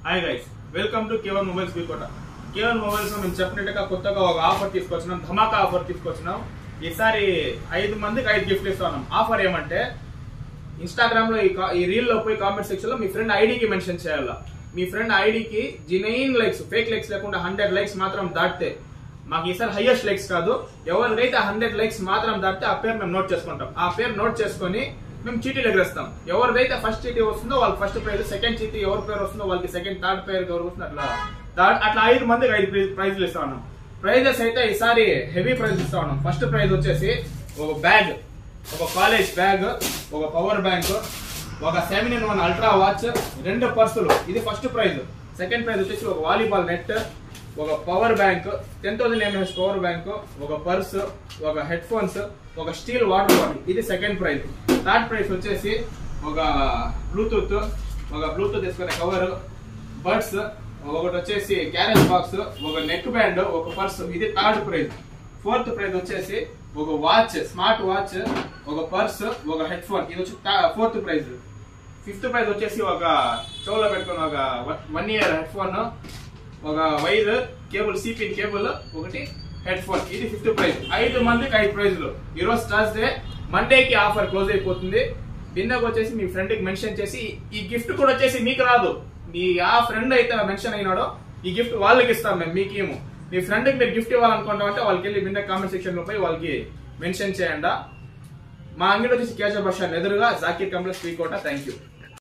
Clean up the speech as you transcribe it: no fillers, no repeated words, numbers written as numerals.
Hi guys, welcome to Kevan mobiles B Kota. Kevan mobiles మేము చెప్పినట్టుగా కొత్తగా ఒక ఆఫర్ తీసుకొచ్చినాం, ధమాకా ఆఫర్ తీసుకొచ్చినాం. ఈసారి 5 మందికి 5 గిఫ్ట్లు ఇస్తున్నాం. ఆఫర్ ఏమంటే ఇన్స్టాగ్రామ్ లో ఈ రీల్ లో పోయి కామెంట్ సెక్షన్ లో మీ ఫ్రెండ్ ఐడికి మెన్షన్ చేయాలా. మీ ఫ్రెండ్ ఐడికి జెన్యూన్ లైక్స్, ఫేక్ లైక్స్ లేకుండా 100 లైక్స్ మాత్రం దాటితే, మాకు ఈసారి హైయెస్ట్ లైక్స్ కాదు, ఎవరికైతే 100 లైక్స్ మాత్రం దాటితే ఆ పేరు మేము నోట్ చేసుకుంటాం. ఆ పేరు నోట్ చేసుకుని మేము చీటీలు ఎగరేస్తాం. ఎవరిదైతే ఫస్ట్ చీటీ వస్తుందో వాళ్ళకి ఫస్ట్ ప్రైజ్, సెకండ్ చీటీ ఎవరి పేరు వస్తుందో వాళ్ళకి సెకండ్, థర్డ్ పేరు ఎవరు వస్తుందో అట్లా 5 మందికి 5 ప్రైజ్లు ఇస్తా ఉన్నాం. ప్రైజెస్ అయితే ఈసారి హెవీ ప్రైజ్ ఇస్తా ఉన్నాం. ఫస్ట్ ప్రైజ్ వచ్చేసి ఒక బ్యాగ్, ఒక కాలేజ్ బ్యాగ్, ఒక పవర్ బ్యాంక్, ఒక 7-in-1 అల్ట్రా వాచ్, 2 పర్సులు. ఇది ఫస్ట్ ప్రైజ్. సెకండ్ ప్రైజ్ వచ్చేసి ఒక వాలీబాల్ నెట్, ఒక power bank, 10,000 mAh power bank, ఒక పర్స్, ఒక హెడ్ ఫోన్స్, ఒక స్టీల్ వాటర్ బాటిల్. ఇది సెకండ్ ప్రైజ్. థర్డ్ ప్రైజ్ వచ్చేసి ఒక బ్లూటూత్ తీసుకునే కవర్, బడ్స్, ఒకటి వచ్చేసి క్యారేజ్ బాక్స్, ఒక నెక్ బ్యాండ్, ఒక పర్స్. ఇది థర్డ్ ప్రైజ్. ఫోర్త్ ప్రైజ్ వచ్చేసి ఒక వాచ్, స్మార్ట్ వాచ్, ఒక పర్స్, ఒక హెడ్ ఫోన్. ఇది వచ్చి ఫోర్త్ ప్రైజ్. ఫిఫ్త్ ప్రైజ్ వచ్చేసి ఒక చెవులో పెట్టుకుని ఒక 1 year హెడ్ ఫోన్, ఒక వైర్ కేబుల్, సిపిన్ కేబుల్, ఒకటి హెడ్ ఫోన్. ఇది ఫిఫ్త్ ప్రైజ్. 5 మందికి 5 ప్రైజ్లు. ఈ రోజు థర్స్డే, మండేకి ఆఫర్ క్లోజ్ అయిపోతుంది. బిన్నకు వచ్చేసి మీ ఫ్రెండ్ కి మెన్షన్ చేసి, ఈ గిఫ్ట్ కూడా వచ్చేసి మీకు రాదు, మీ ఆ ఫ్రెండ్ అయితే మెన్షన్ అయినాడో ఈ గిఫ్ట్ వాళ్ళకి ఇస్తాం మేము, మీకేమో. మీ ఫ్రెండ్ కి మీరు గిఫ్ట్ ఇవ్వాలనుకుంటాం అంటే వాళ్ళకి వెళ్ళి బిన్న కామెంట్ సెక్షన్ లో పోయి వాళ్ళకి మెన్షన్ చేయండి. మా అంగడి వచ్చేసి కేశవ బస్ స్టాండ్ ఎదురుగా Zakir complex B Kota. Thank you.